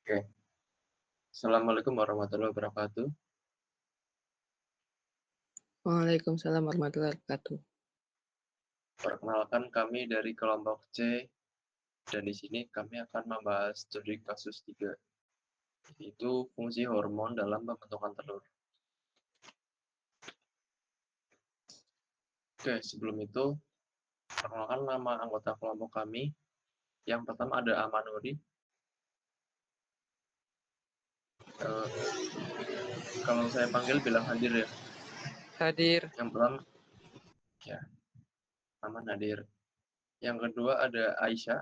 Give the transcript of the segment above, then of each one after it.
Oke. Assalamualaikum warahmatullahi wabarakatuh. Waalaikumsalam warahmatullahi wabarakatuh. Perkenalkan kami dari kelompok C dan di sini kami akan membahas studi kasus 3, yaitu fungsi hormon dalam pembentukan telur. Oke, sebelum itu, perkenalkan nama anggota kelompok kami. Yang pertama ada Amanuri. Eh, kalau saya panggil bilang hadir ya. Hadir. Yang pertama, ya, Aman hadir. Yang kedua ada Aisyah.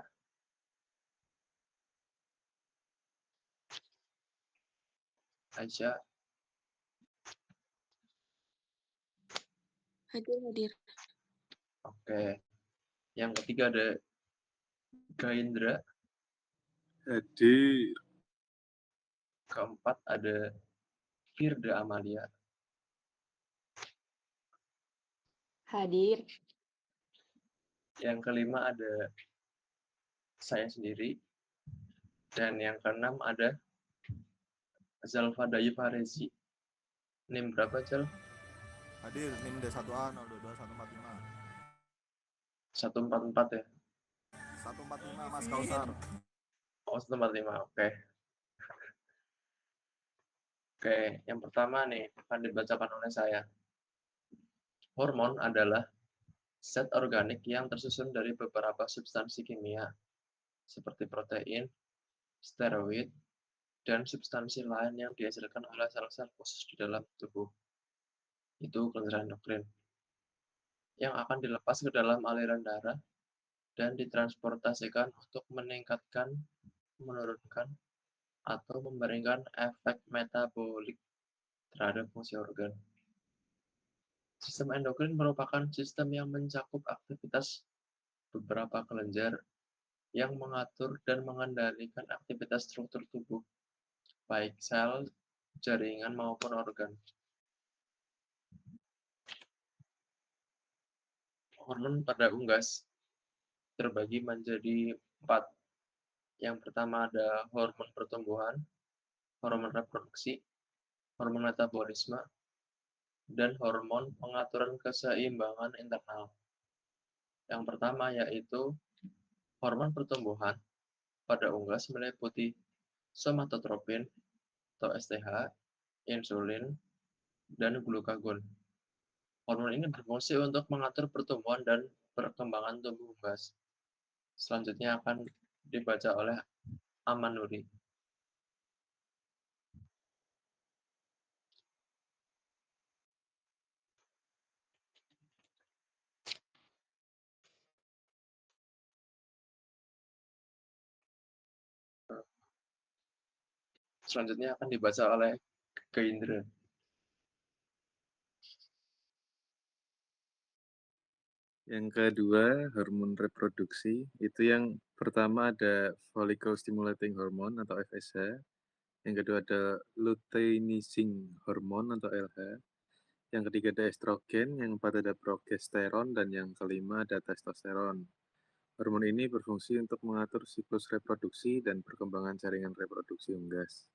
Aisyah. Hadir. Oke. Yang ketiga ada Gaindra. Hadir. Keempat ada Firda Amalia. Hadir. Yang kelima ada saya sendiri. Dan yang keenam ada Zalfa Dayu Farezi. NIM berapa, Zal? Hadir NIM D1A 022 144 ya? 145 Mas Kausar. Oh, 145, oke. Oke, yang pertama nih, akan dibacakan oleh saya. Hormon adalah zat organik yang tersusun dari beberapa substansi kimia, seperti protein, steroid, dan substansi lain yang dihasilkan oleh sel-sel khusus di dalam tubuh. Itu kelenjar endokrin. Yang akan dilepas ke dalam aliran darah dan ditransportasikan untuk meningkatkan, menurunkan, atau memberikan efek metabolik terhadap fungsi organ. Sistem endokrin merupakan sistem yang mencakup aktivitas beberapa kelenjar yang mengatur dan mengendalikan aktivitas struktur tubuh, baik sel, jaringan, maupun organ. Hormon pada unggas terbagi menjadi 4. Yang pertama ada hormon pertumbuhan, hormon reproduksi, hormon metabolisme, dan hormon pengaturan keseimbangan internal. Yang pertama yaitu hormon pertumbuhan pada unggas meliputi somatotropin atau STH, insulin, dan glukagon. Hormon ini berfungsi untuk mengatur pertumbuhan dan perkembangan tubuh unggas. Selanjutnya akan dibaca oleh Amanuri. Selanjutnya akan dibaca oleh Gaindra. Yang kedua, hormon reproduksi. Itu yang pertama ada follicle stimulating hormone atau FSH. Yang kedua ada luteinizing hormone atau LH. Yang ketiga ada estrogen, yang keempat ada progesteron, dan yang kelima ada testosteron. Hormon ini berfungsi untuk mengatur siklus reproduksi dan perkembangan jaringan reproduksi unggas.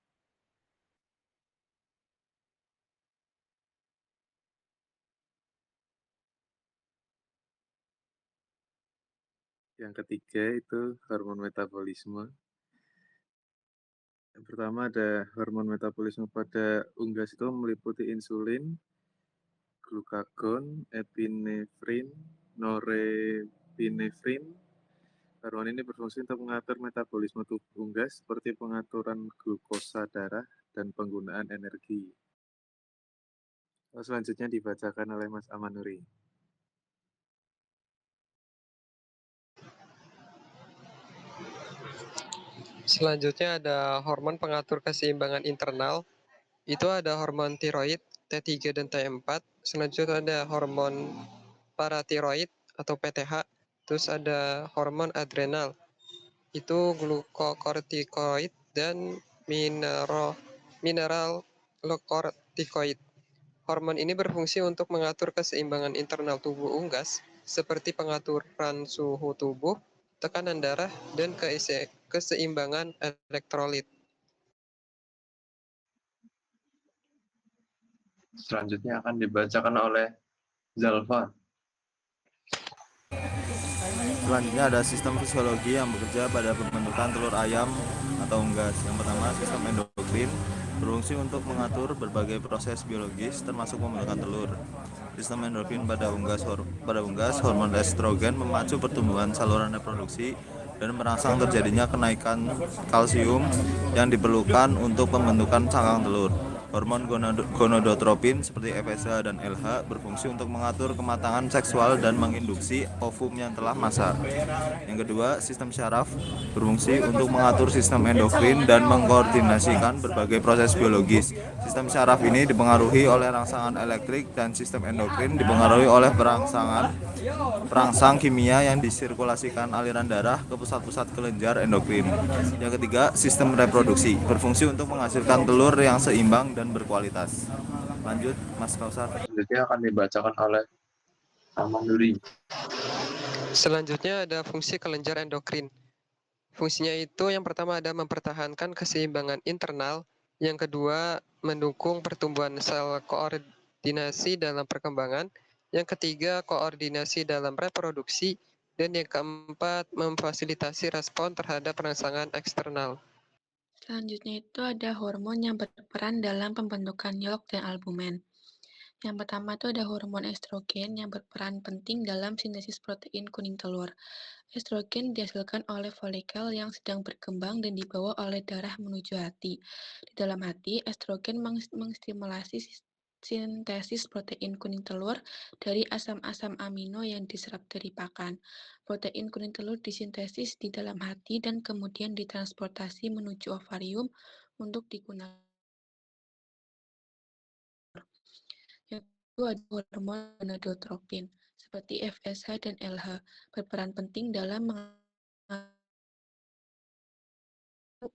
Yang ketiga itu hormon metabolisme. Yang pertama ada hormon metabolisme pada unggas itu meliputi insulin, glukagon, epinefrin, norepinefrin. Hormon ini berfungsi untuk mengatur metabolisme tubuh unggas seperti pengaturan glukosa darah dan penggunaan energi. Selanjutnya dibacakan oleh Mas Amanuri. Selanjutnya ada hormon pengatur keseimbangan internal. Itu ada hormon tiroid, T3 dan T4. Selanjutnya ada hormon paratiroid atau PTH. Terus ada hormon adrenal. Itu glukokortikoid dan mineral glukortikoid. Hormon ini berfungsi untuk mengatur keseimbangan internal tubuh unggas, seperti pengaturan suhu tubuh, tekanan darah, dan keseimbangan elektrolit. Selanjutnya akan dibacakan oleh Zalfa. Selanjutnya ada sistem fisiologi yang bekerja pada pembentukan telur ayam atau unggas. Yang pertama, sistem endokrin berfungsi untuk mengatur berbagai proses biologis termasuk pembentukan telur. Sistem endokrin pada unggas, hormon estrogen memacu pertumbuhan saluran reproduksi dan merangsang terjadinya kenaikan kalsium yang diperlukan untuk pembentukan cangkang telur. Hormon gonadotropin seperti FSH dan LH berfungsi untuk mengatur kematangan seksual dan menginduksi ovum yang telah masak. Yang kedua, sistem syaraf berfungsi untuk mengatur sistem endokrin dan mengkoordinasikan berbagai proses biologis. Sistem syaraf ini dipengaruhi oleh rangsangan elektrik dan sistem endokrin dipengaruhi oleh perangsang kimia yang disirkulasikan aliran darah ke pusat-pusat kelenjar endokrin. Yang ketiga, sistem reproduksi berfungsi untuk menghasilkan telur yang seimbang dan berkualitas. Lanjut, Mas Kausar. Selanjutnya akan dibacakan oleh Amanduri. Selanjutnya ada fungsi kelenjar endokrin. Fungsinya itu yang pertama ada mempertahankan keseimbangan internal, yang kedua mendukung pertumbuhan sel koordinasi dalam perkembangan, yang ketiga koordinasi dalam reproduksi, dan yang keempat memfasilitasi respon terhadap rangsangan eksternal. Selanjutnya itu ada hormon yang berperan dalam pembentukan yolk dan albumen. Yang pertama itu ada hormon estrogen yang berperan penting dalam sintesis protein kuning telur. Estrogen dihasilkan oleh folikel yang sedang berkembang dan dibawa oleh darah menuju hati. Di dalam hati, estrogen mengstimulasi sintesis protein kuning telur dari asam-asam amino yang diserap dari pakan. Protein kuning telur disintesis di dalam hati dan kemudian ditransportasi menuju ovarium untuk digunakan. Yang kedua ada hormon gonadotropin seperti FSH dan LH berperan penting dalam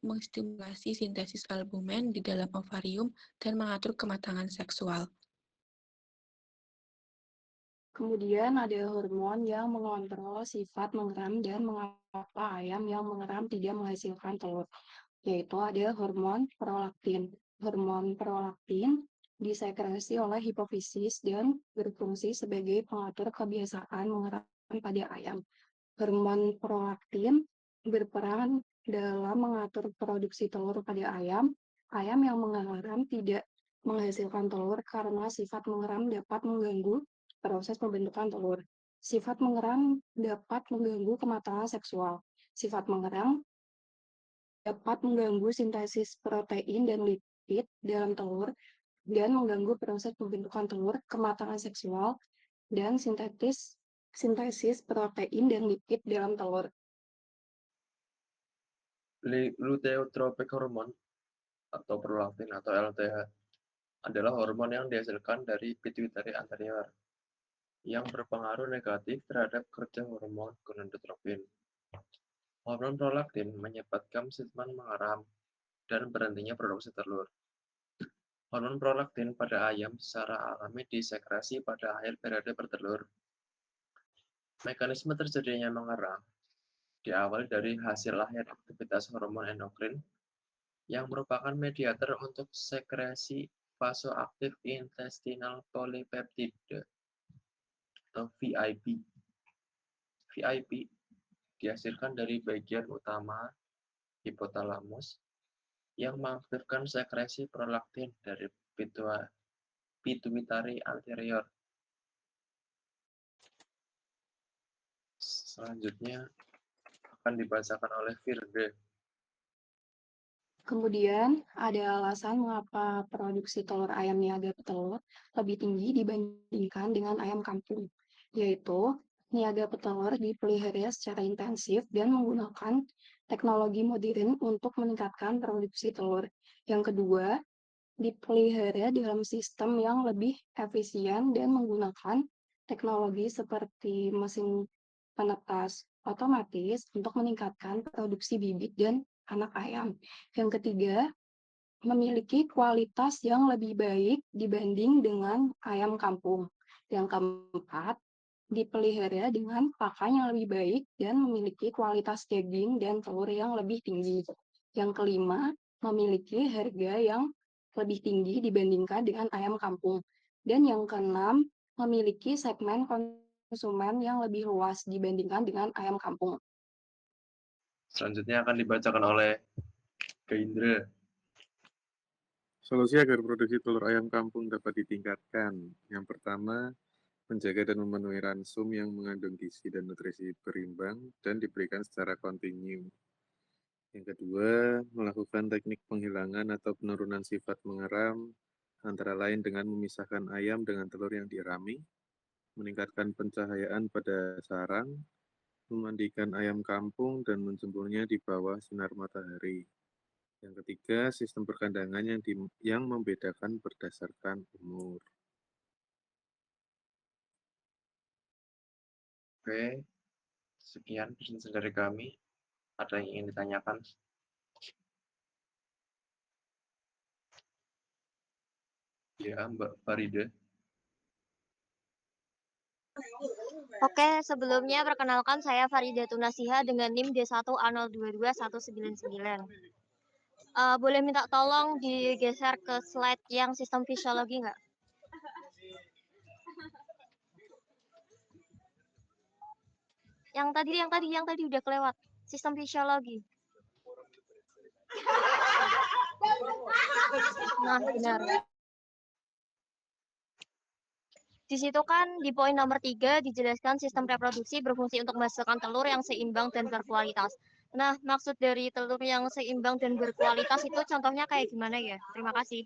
mengstimulasi sintesis albumen di dalam ovarium dan mengatur kematangan seksual. Kemudian ada hormon yang mengontrol sifat mengeram dan mengapa ayam yang mengeram tidak menghasilkan telur, yaitu ada hormon prolaktin. Hormon prolaktin disekresi oleh hipofisis dan berfungsi sebagai pengatur kebiasaan mengeram pada ayam. Hormon prolaktin berperan dalam mengatur produksi telur pada ayam. Ayam yang mengeram tidak menghasilkan telur karena sifat mengeram dapat mengganggu proses pembentukan telur. Sifat mengeram dapat mengganggu kematangan seksual. Sifat mengeram dapat mengganggu sintesis protein dan lipid dalam telur dan mengganggu proses pembentukan telur, kematangan seksual, dan sintesis protein dan lipid dalam telur. Luteotrophic hormone atau prolaktin atau LTH adalah hormon yang dihasilkan dari pituitary anterior yang berpengaruh negatif terhadap kerja hormon gonadotropin. Hormon prolaktin menyebabkan sistem mengeram dan berhentinya produksi telur. Hormon prolaktin pada ayam secara alami disekresi pada akhir periode bertelur. Mekanisme terjadinya mengeram diawali dari hasil lahir aktivitas hormon endokrin yang merupakan mediator untuk sekresi vasoaktif intestinal polypeptide atau VIP. VIP dihasilkan dari bagian utama hipotalamus yang mengaktifkan sekresi prolaktin dari pituitary anterior. Selanjutnya akan dibacakan oleh Firde. Kemudian ada alasan mengapa produksi telur ayam niaga petelur lebih tinggi dibandingkan dengan ayam kampung, yaitu niaga petelur dipelihara secara intensif dan menggunakan teknologi modern untuk meningkatkan produksi telur. Yang kedua, dipelihara dalam sistem yang lebih efisien dan menggunakan teknologi seperti mesin penetas otomatis untuk meningkatkan produksi bibit dan anak ayam. Yang ketiga, memiliki kualitas yang lebih baik dibanding dengan ayam kampung. Yang keempat, dipelihara dengan pakan yang lebih baik dan memiliki kualitas daging dan telur yang lebih tinggi. Yang kelima, memiliki harga yang lebih tinggi dibandingkan dengan ayam kampung. Dan yang keenam, memiliki segmen konsumen yang lebih luas dibandingkan dengan ayam kampung. Selanjutnya akan dibacakan oleh Indra. Solusi agar produksi telur ayam kampung dapat ditingkatkan. Yang pertama, menjaga dan memenuhi ransum yang mengandung gizi dan nutrisi berimbang dan diberikan secara kontinu. Yang kedua, melakukan teknik penghilangan atau penurunan sifat mengeram, antara lain dengan memisahkan ayam dengan telur yang dirami, meningkatkan pencahayaan pada sarang, memandikan ayam kampung, dan menjemurnya di bawah sinar matahari. Yang ketiga, sistem perkandangan yang membedakan berdasarkan umur. Oke, sekian presentasi dari kami. Ada yang ingin ditanyakan? Ya, Mbak Farida. Oke, sebelumnya perkenalkan saya Farida Tunasiha dengan NIM D1A022199. Boleh minta tolong digeser ke slide yang sistem fisiologi nggak? Yang tadi udah kelewat. Sistem fisiologi. Nah, benar. Di situ kan di poin nomor 3 dijelaskan sistem reproduksi berfungsi untuk menghasilkan telur yang seimbang dan berkualitas. Nah, maksud dari telur yang seimbang dan berkualitas itu contohnya kayak gimana ya? Terima kasih.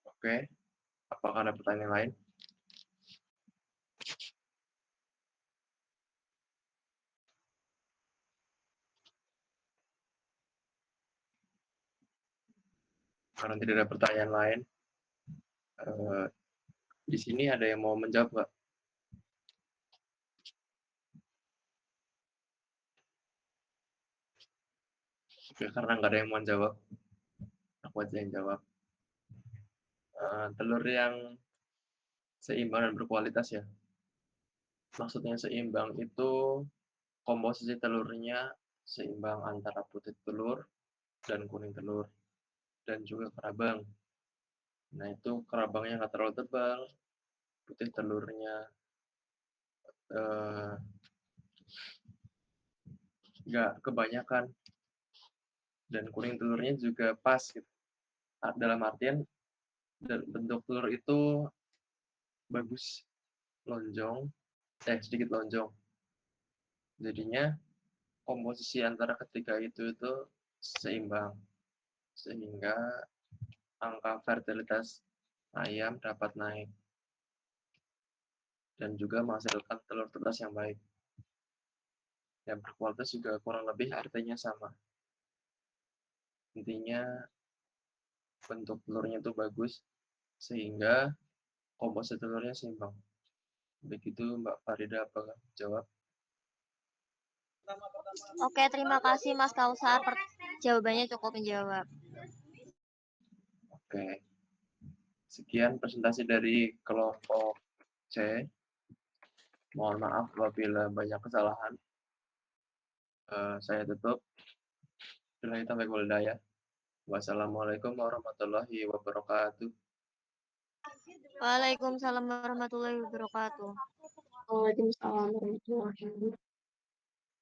Oke, apakah ada pertanyaan lain? Karena tidak ada pertanyaan lain, di sini ada yang mau menjawab nggak? Oke, karena nggak ada yang mau jawab, aku aja yang jawab. Telur yang seimbang dan berkualitas ya. Maksudnya seimbang itu komposisi telurnya seimbang antara putih telur dan kuning telur dan juga kerabang. Nah, itu kerabangnya nggak terlalu tebal, putih telurnya nggak kebanyakan, dan kuning telurnya juga pas gitu. Dalam artian bentuk telur itu bagus, lonjong, sedikit lonjong. Jadinya komposisi antara ketiga itu seimbang, sehingga angka fertilitas ayam dapat naik dan juga menghasilkan telur tetas yang baik. Yang berkualitas juga kurang lebih artinya sama. Intinya bentuk telurnya itu bagus sehingga komposisi telurnya seimbang. Begitu Mbak Farida, apakah jawab? Oke, terima kasih Mas Kausar. Jawabannya cukup menjawab. Oke. Sekian presentasi dari kelompok C. Mohon maaf apabila banyak kesalahan. Saya tutup. Billahi taufiq wal hidayah. Wassalamualaikum warahmatullahi wabarakatuh. Waalaikumsalam warahmatullahi wabarakatuh. Waalaikumsalam warahmatullahi wabarakatuh.